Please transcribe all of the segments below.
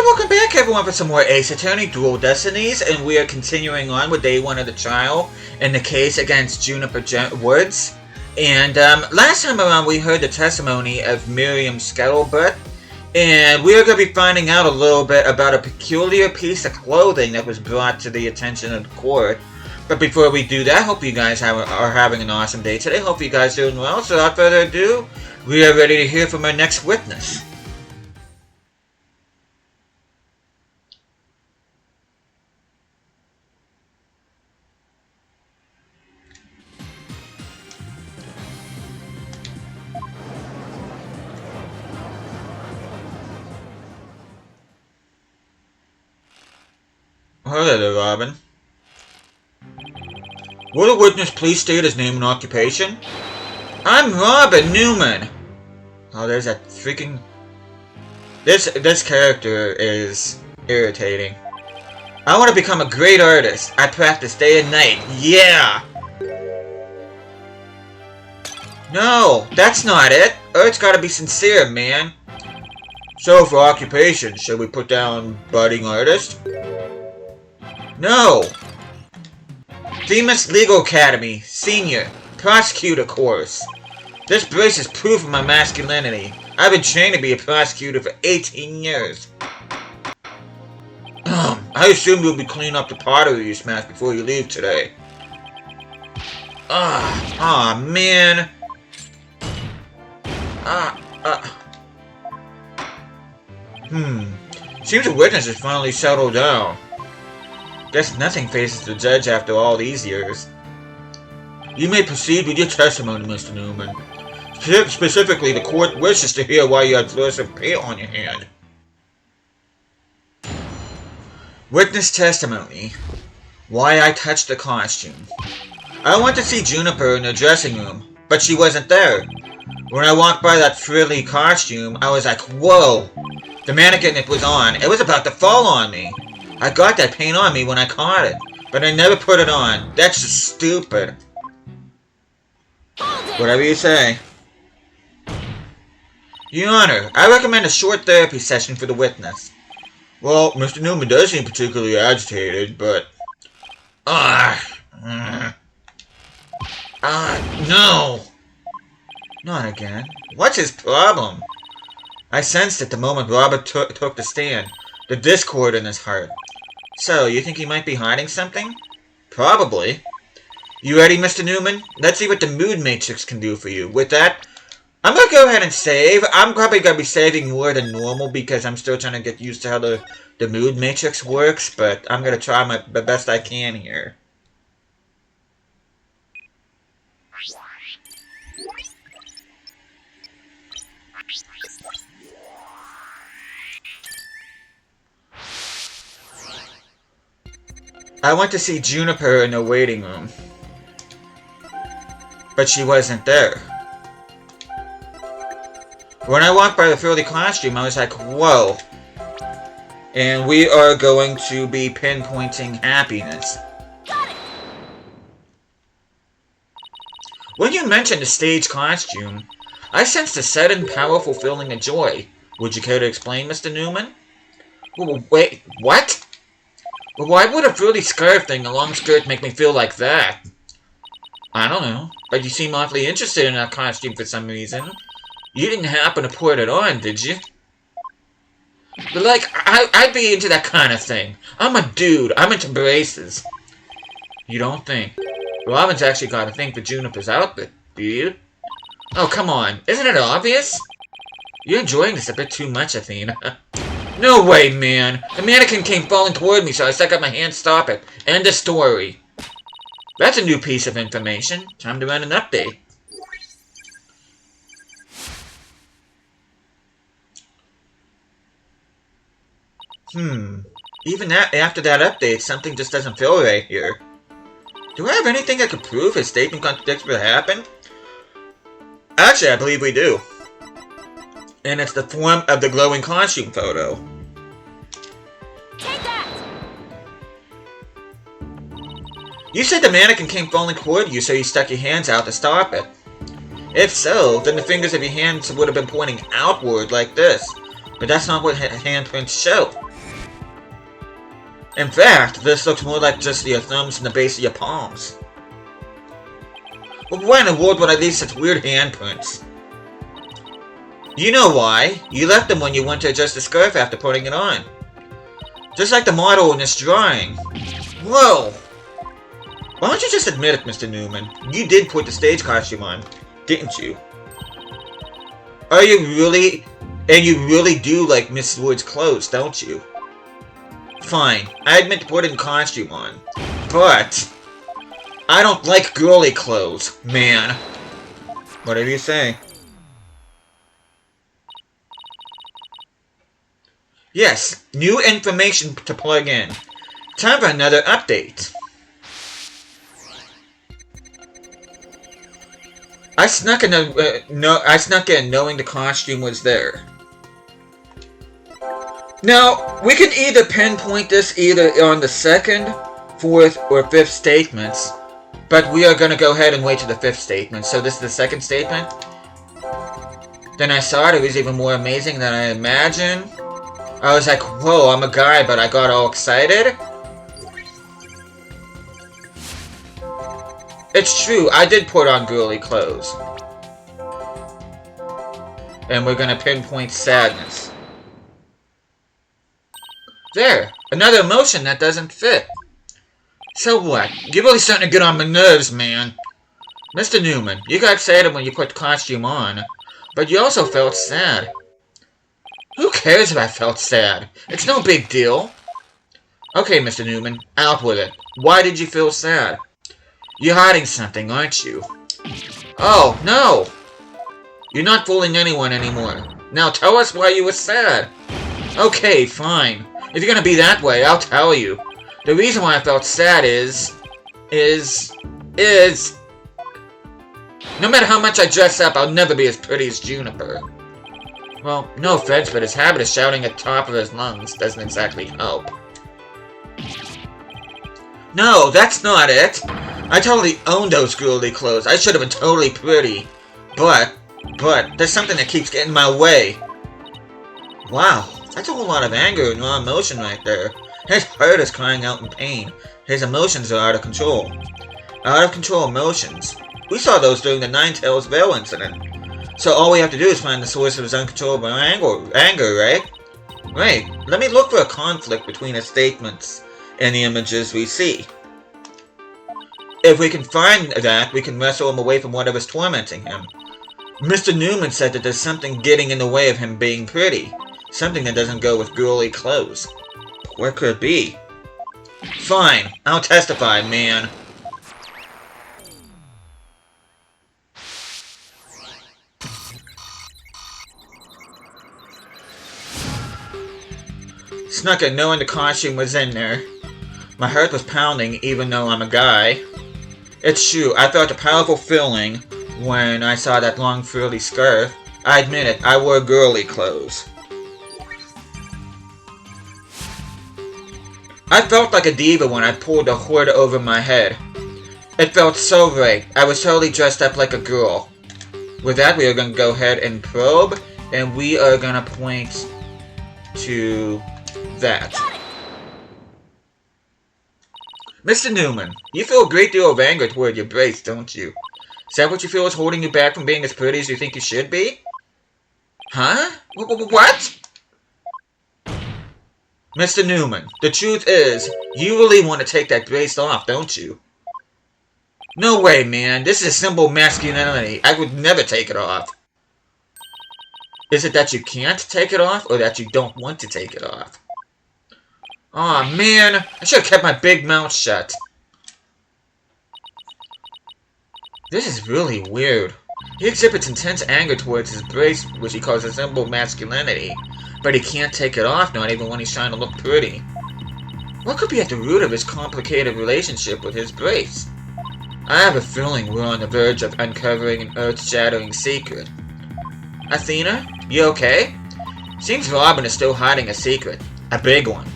welcome back everyone for some more Ace Attorney Dual Destinies, and we are continuing on with day 1 of the trial in the case against Juniper Woods. And last time around we heard the testimony of Miriam Scuttlebutt, and we are going to be finding out a little bit about a peculiar piece of clothing that was brought to the attention of the court. But before we do that, hope you guys are having an awesome day today. Hope you guys are doing well. So without further ado, we are ready to hear from our next witness. Hello there, Robin. Will the witness please state his name and occupation? I'm Robin Newman. Oh, there's that freaking... This character is irritating. I want to become a great artist. I practice day and night. Yeah! No, that's not it. Art's gotta be sincere, man. So for occupation, should we put down budding artist? No! Themis Legal Academy, Senior, Prosecutor course. This brace is proof of my masculinity. I've been trained to be a prosecutor for 18 years. I assume you'll be cleaning up the pottery you smashed before you leave today. Man. Seems the witness has finally settled down. Guess nothing faces the judge after all these years. You may proceed with your testimony, Mr. Newman. Specifically, the court wishes to hear why you had fluorescent paint on your hand. Witness testimony. Why I touched the costume. I went to see Juniper in the dressing room, but she wasn't there. When I walked by that frilly costume, I was like, whoa! The mannequin it was on, it was about to fall on me. I got that paint on me when I caught it, but I never put it on. That's just stupid. Whatever you say. Your Honor, I recommend a short therapy session for the witness. Well, Mr. Newman does seem particularly agitated, but... no! Not again. What's his problem? I sensed it the moment Robert took the stand. The discord in his heart. So, you think he might be hiding something? Probably. You ready, Mr. Newman? Let's see what the mood matrix can do for you. With that, I'm gonna go ahead and save. I'm probably gonna be saving more than normal because I'm still trying to get used to how the mood matrix works, but I'm gonna try the best I can here. I went to see Juniper in the waiting room, but she wasn't there. When I walked by the frilly costume, I was like, whoa. And we are going to be pinpointing happiness. Got it. When you mentioned the stage costume, I sensed a sudden, powerful feeling of joy. Would you care to explain, Mr. Newman? Wait, what? Well, why would a frilly scarf thing, a long skirt, make me feel like that? I don't know, but you seem awfully interested in that costume for some reason. You didn't happen to put it on, did you? But like, I'd be into that kind of thing. I'm a dude, I'm into braces. You don't think? Robin's actually got a thing for Juniper's outfit, do you? Oh, come on, isn't it obvious? You're enjoying this a bit too much, Athena. No way, man! The mannequin came falling toward me, so I stuck up my hand to stop it. End of story. That's a new piece of information. Time to run an update. Even after that update, something just doesn't feel right here. Do I have anything that could prove his statement contradicts what happened? Actually, I believe we do. And it's the form of the glowing costume photo. Take that! You said the mannequin came falling toward you, so you stuck your hands out to stop it. If so, then the fingers of your hands would have been pointing outward like this. But that's not what handprints show. In fact, this looks more like just your thumbs and the base of your palms. But why in the world would I leave such weird handprints? You know why. You left them when you went to adjust the scarf after putting it on. Just like the model in this drawing. Whoa! Why don't you just admit it, Mr. Newman? You did put the stage costume on, didn't you? Are you really... And you really do like Miss Wood's clothes, don't you? Fine, I admit to putting costume on. But... I don't like girly clothes, man. Whatever you say. Yes, new information to plug in. Time for another update. I snuck in knowing the costume was there. Now, we can either pinpoint this either on the 2nd, 4th, or 5th statements, but we are going to go ahead and wait to the 5th statement. So this is the 2nd statement. Then I saw it was even more amazing than I imagined. I was like, whoa, I'm a guy, but I got all excited. It's true, I did put on girly clothes. And we're gonna pinpoint sadness. There, another emotion that doesn't fit. So what? You're really starting to get on my nerves, man. Mr. Newman, you got excited when you put the costume on, but you also felt sad. Who cares if I felt sad? It's no big deal. Okay, Mr. Newman, out with it. Why did you feel sad? You're hiding something, aren't you? Oh, no! You're not fooling anyone anymore. Now tell us why you were sad. Okay, fine. If you're gonna be that way, I'll tell you. The reason why I felt sad is... No matter how much I dress up, I'll never be as pretty as Juniper. Well, no offense, but his habit of shouting at the top of his lungs doesn't exactly help. No, that's not it! I totally owned those girly clothes. I should have been totally pretty. But, there's something that keeps getting in my way. Wow, that's a whole lot of anger and raw emotion right there. His heart is crying out in pain. His emotions are out of control. Out of control emotions. We saw those during the Ninetales Veil incident. So all we have to do is find the source of his uncontrollable anger, right? Right. Let me look for a conflict between his statements and the images we see. If we can find that, we can wrestle him away from whatever's tormenting him. Mr. Newman said that there's something getting in the way of him being pretty. Something that doesn't go with girly clothes. What could it be? Fine, I'll testify, man. Snuck it knowing the costume was in there. My heart was pounding even though I'm a guy. It's true, I felt a powerful feeling when I saw that long frilly scarf. I admit it, I wore girly clothes. I felt like a diva when I pulled the hood over my head. It felt so right. I was totally dressed up like a girl. With that, we are going to go ahead and probe, and we are going to point to that. Mr. Newman, you feel a great deal of anger toward your brace, don't you? Is that what you feel is holding you back from being as pretty as you think you should be? Huh? What? Mr. Newman, the truth is, you really want to take that brace off, don't you? No way, man. This is a symbol of masculinity. I would never take it off. Is it that you can't take it off, or that you don't want to take it off? Aw, man. I should have kept my big mouth shut. This is really weird. He exhibits intense anger towards his brace, which he calls a symbol of masculinity. But he can't take it off, not even when he's trying to look pretty. What could be at the root of his complicated relationship with his brace? I have a feeling we're on the verge of uncovering an earth-shattering secret. Athena, you okay? Seems Robin is still hiding a secret. A big one.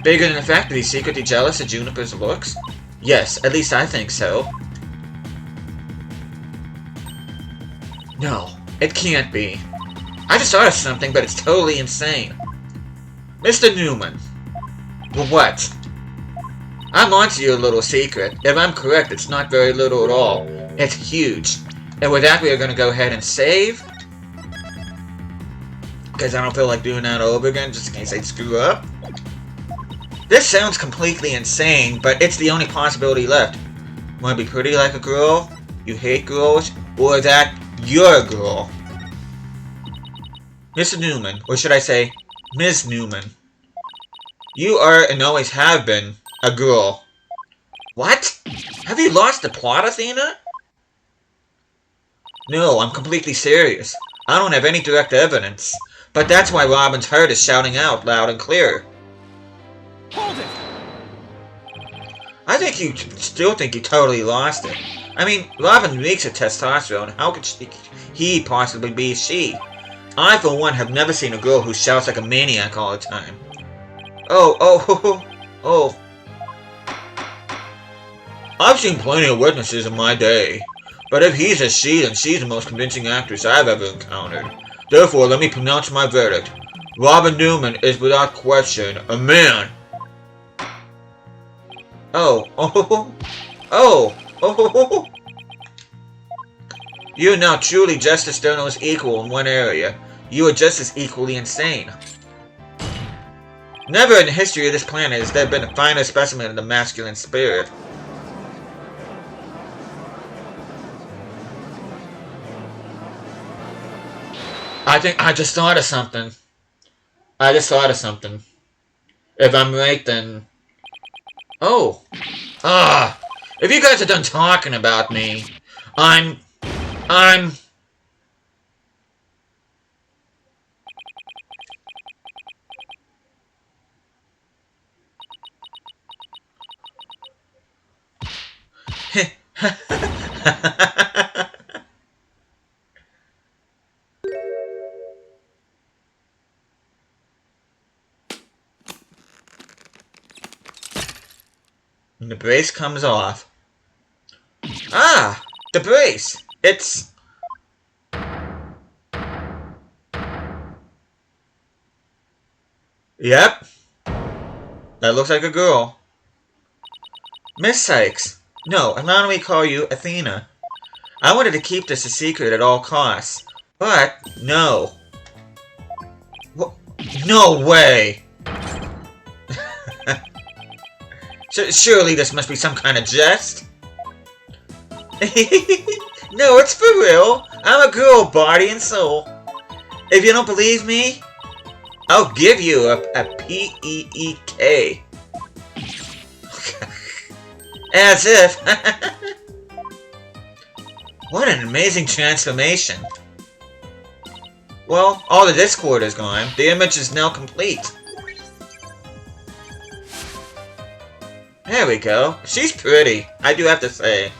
Bigger than the fact that he's secretly jealous of Juniper's looks? Yes, at least I think so. No, it can't be. I just thought of something, but it's totally insane. Mr. Newman. Well, what? I'm onto your little secret. If I'm correct, it's not very little at all. It's huge. And with that, we are going to go ahead and save. Because I don't feel like doing that over again, just in case I screw up. This sounds completely insane, but it's the only possibility left. Want to be pretty like a girl? You hate girls? Or that you're a girl? Mr. Newman, or should I say, Ms. Newman. You are, and always have been, a girl. What? Have you lost the plot, Athena? No, I'm completely serious. I don't have any direct evidence. But that's why Robin's hurt is shouting out loud and clear. Hold it! I think you still think you totally lost it. I mean, Robin reeks of testosterone. How could he possibly be a she? I, for one, have never seen a girl who shouts like a maniac all the time. Oh. I've seen plenty of witnesses in my day. But if he's a she, then she's the most convincing actress I've ever encountered. Therefore, let me pronounce my verdict. Robin Newman is without question a man. Oh. You are now truly Justice Sterno's equal in one area. You are just as equally insane. Never in the history of this planet has there been a finer specimen of the masculine spirit. I think I just thought of something. If I'm right, then... Oh. If you guys are done talking about me, I'm... And the brace comes off. Ah! The brace! It's... Yep. That looks like a girl. Miss Sykes. No, allow me to call you Athena. I wanted to keep this a secret at all costs. But, no. No way! Surely this must be some kind of jest? No, it's for real. I'm a girl, body and soul. If you don't believe me, I'll give you a P-E-E-K. As if. What an amazing transformation. Well, all the Discord is gone. The image is now complete. There we go. She's pretty, I do have to say.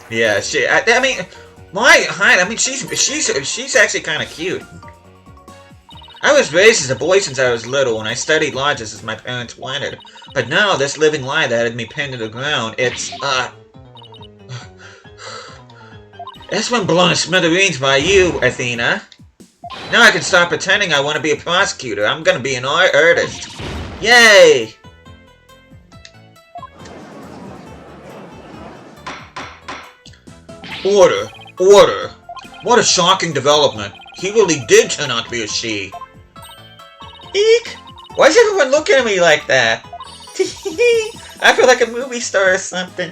Yeah, I mean, why? I mean, she's actually kind of cute. I was raised as a boy since I was little, and I studied lodges as my parents wanted. But now, this living lie that had me pinned to the ground, it's been blown to smithereens by you, Athena. Now I can stop pretending I want to be a prosecutor. I'm gonna be an artist. Yay! Order! Order! What a shocking development. He really did turn out to be a she. Eek! Why is everyone looking at me like that? I feel like a movie star or something.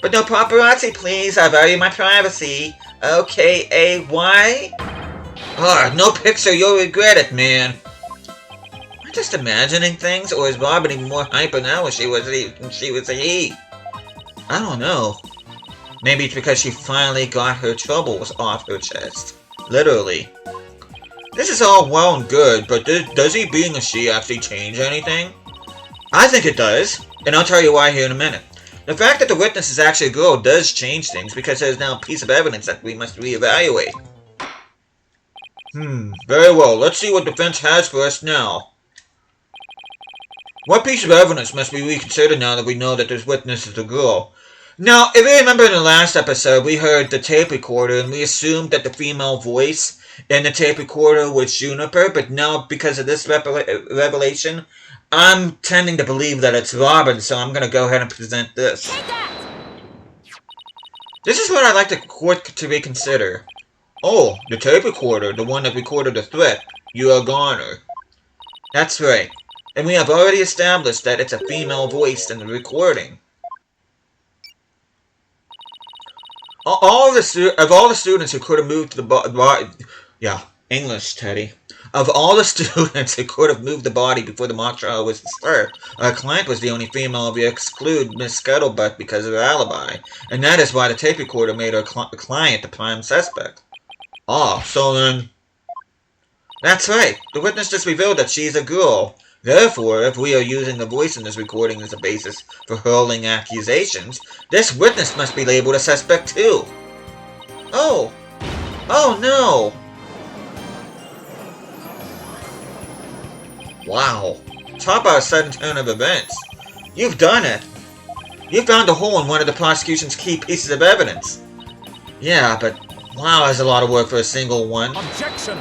But no paparazzi, please. I value my privacy. Okay, no picture, you'll regret it, man. Am I just imagining things, or is Robin even more hyper now when she was a he? I don't know. Maybe it's because she finally got her troubles off her chest. Literally. This is all well and good, but does he being a she actually change anything? I think it does, and I'll tell you why here in a minute. The fact that the witness is actually a girl does change things, because there's now a piece of evidence that we must reevaluate. Very well. Let's see what defense has for us now. What piece of evidence must we reconsider now that we know that this witness is a girl? Now, if you remember in the last episode, we heard the tape recorder, and we assumed that the female voice in the tape recorder was Juniper, but now, because of this revelation, I'm tending to believe that it's Robin, so I'm going to go ahead and present this. Take that! This is what I'd like the court to reconsider. Oh, the tape recorder, the one that recorded the threat. You are goner. That's right. And we have already established that it's a female voice in the recording. Of all the students who could have moved to the English, Teddy. Of all the students who could have moved the body before the mock trial was to start, our client was the only female to exclude Miss Scuttlebutt because of her alibi, and that is why the tape recorder made our client the prime suspect. Ah, so then... That's right. The witness just revealed that she's a girl. Therefore, if we are using the voice in this recording as a basis for hurling accusations, this witness must be labeled a suspect too. Oh. Oh no. Wow. Talk about a sudden turn of events. You've done it. You found a hole in one of the prosecution's key pieces of evidence. Yeah, but wow, that's a lot of work for a single one. Objection!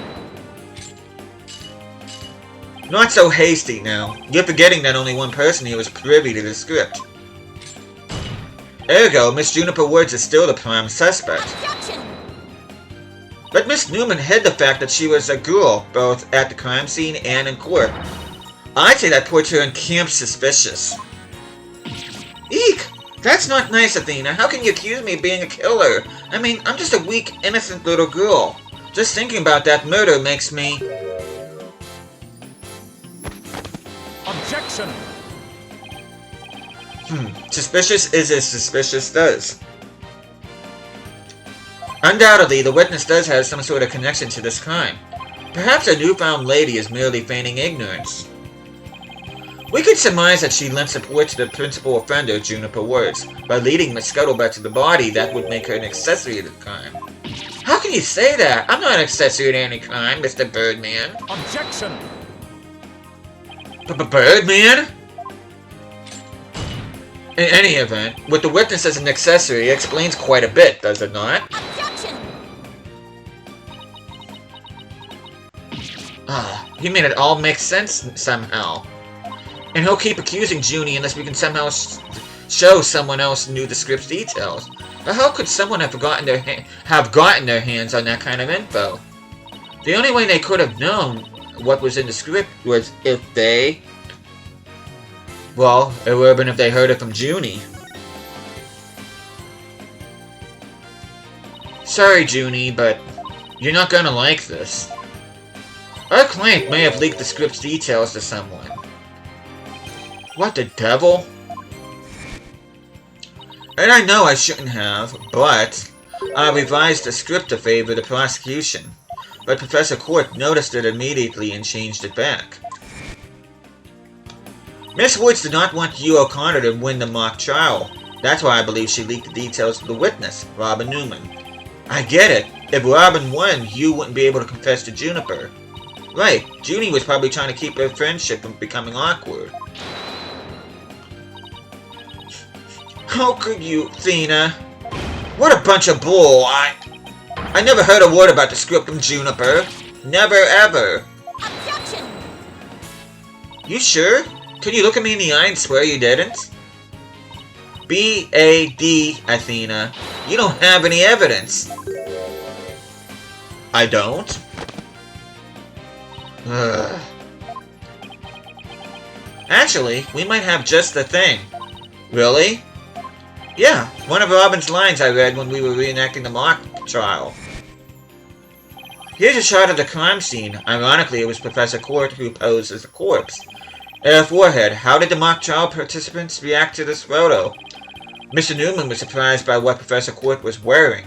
Not so hasty now. You're forgetting that only one person here was privy to the script. Ergo, Miss Juniper Woods is still the prime suspect. Objection! But Miss Newman hid the fact that she was a girl, both at the crime scene and in court. I'd say that puts her in camp suspicious. Eek! That's not nice, Athena. How can you accuse me of being a killer? I mean, I'm just a weak, innocent little girl. Just thinking about that murder makes me... Objection! Suspicious is as suspicious does. Undoubtedly, the witness does have some sort of connection to this crime. Perhaps a newfound lady is merely feigning ignorance. We could surmise that she lent support to the principal offender, Juniper Woods, by leading Miss Scuttlebutt to the body. That would make her an accessory to the crime. How can you say that? I'm not an accessory to any crime, Mr. Birdman. Objection! Birdman? In any event, with the witness as an accessory, it explains quite a bit, does it not? Objection! He made it all make sense somehow. And he'll keep accusing Junie unless we can somehow show someone else knew the script's details. But how could someone have gotten their hands on that kind of info? The only way they could have known what was in the script was if they... Well, it would have been if they heard it from Junie. Sorry, Junie, but you're not gonna like this. Our client may have leaked the script's details to someone. What the devil? And I know I shouldn't have, but I revised the script to favor the prosecution. But Professor Court noticed it immediately and changed it back. Miss Woods did not want Hugh O'Connor to win the mock trial. That's why I believe she leaked the details to the witness, Robin Newman. I get it. If Robin won, Hugh wouldn't be able to confess to Juniper. Right, Junie was probably trying to keep their friendship from becoming awkward. How could you, Athena? What a bunch of bull. I never heard a word about the script from Juniper. Never, ever. Objection! You sure? Can you look at me in the eye and swear you didn't? B.A.D., Athena. You don't have any evidence. I don't? Ugh. Actually, we might have just the thing. Really? Yeah, one of Robin's lines I read when we were reenacting the mock trial. Here's a shot of the crime scene. Ironically, it was Professor Court who posed as a corpse. At her forehead, how did the mock trial participants react to this photo? Mr. Newman was surprised by what Professor Court was wearing.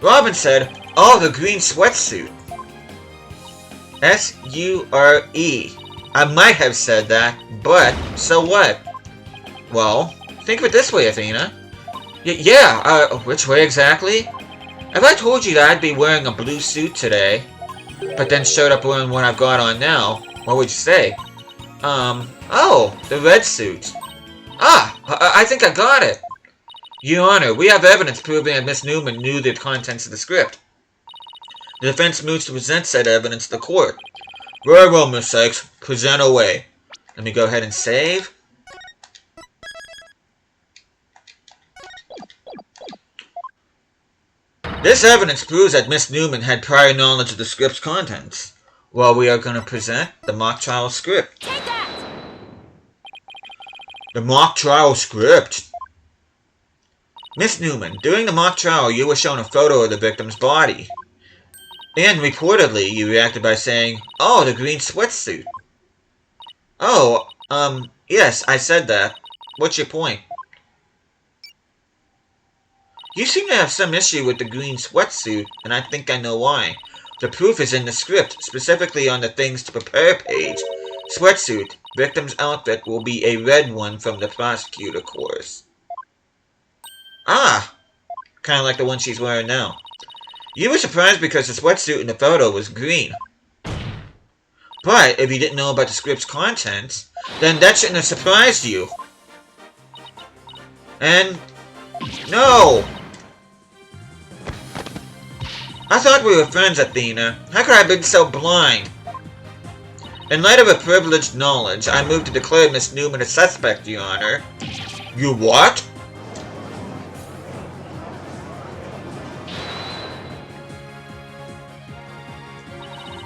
Robin said, "Oh, the green sweatsuit." S-U-R-E. I might have said that, but so what? Well, think of it this way, Athena. Which way exactly? If I told you that I'd be wearing a blue suit today, but then showed up wearing what I've got on now, what would you say? Oh, the red suit. I think I got it. Your Honor, we have evidence proving that Miss Newman knew the contents of the script. The defense moves to present said evidence to the court. Very well, Miss Sykes. Present away. Let me go ahead and save. This evidence proves that Miss Newman had prior knowledge of the script's contents. Well, we are going to present the mock trial script. Take that! The mock trial script. Miss Newman, during the mock trial, you were shown a photo of the victim's body. And reportedly, you reacted by saying, "Oh, the green sweatsuit." Oh, yes, I said that. What's your point? You seem to have some issue with the green sweatsuit, and I think I know why. The proof is in the script, specifically on the things to prepare page. Sweatsuit. Victim's outfit will be a red one from the prosecutor course. Ah! Kind of like the one she's wearing now. You were surprised because the sweatsuit in the photo was green. But if you didn't know about the script's contents, then that shouldn't have surprised you. And... no! I thought we were friends, Athena. How could I have been so blind? In light of her privileged knowledge, I move to declare Miss Newman a suspect, Your Honor. You what?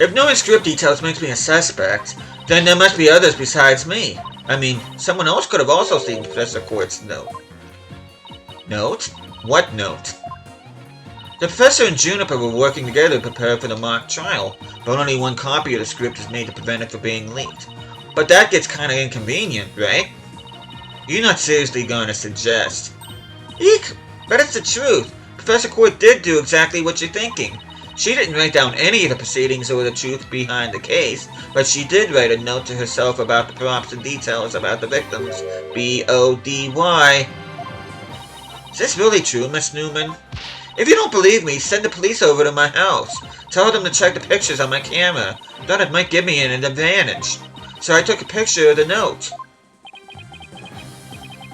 If knowing script details makes me a suspect, then there must be others besides me. I mean, someone else could have also seen Professor Court's note. Note? What note? The Professor and Juniper were working together to prepare for the mock trial, but only one copy of the script is made to prevent it from being leaked. But that gets kinda inconvenient, right? You're not seriously gonna suggest. Eek! But it's the truth. Professor Court did do exactly what you're thinking. She didn't write down any of the proceedings or the truth behind the case, but she did write a note to herself about the props and details about the victims. B-O-D-Y. Is this really true, Miss Newman? If you don't believe me, send the police over to my house. Tell them to check the pictures on my camera. Thought it might give me an advantage. So I took a picture of the note.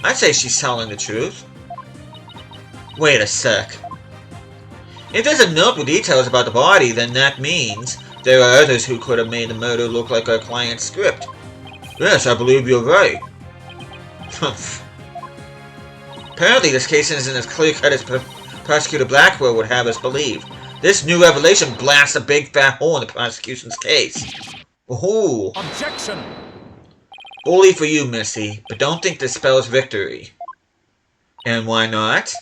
I'd say she's telling the truth. Wait a sec. If there's a note with details about the body, then that means there are others who could have made the murder look like our client's script. Yes, I believe you're right. Apparently this case isn't as clear-cut as Prosecutor Blackwell would have us believe. This new revelation blasts a big fat hole in the prosecution's case. Ooh. Objection! Bully for you, Missy, but don't think this spells victory. And why not?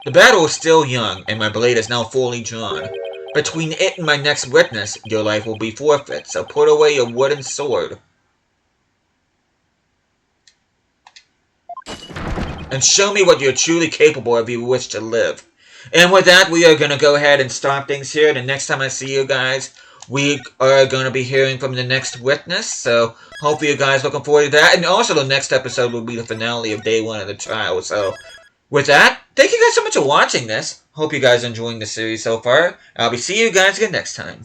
The battle is still young, and my blade is now fully drawn. Between it and my next witness, your life will be forfeit, so put away your wooden sword. And show me what you're truly capable of if you wish to live. And with that, we are going to go ahead and stop things here. The next time I see you guys, we are going to be hearing from the next witness. So, hopefully you guys looking forward to that. And also, the next episode will be the finale of day 1 of the trial. So, with that, thank you guys so much for watching this. Hope you guys are enjoying the series so far. I'll be seeing you guys again next time.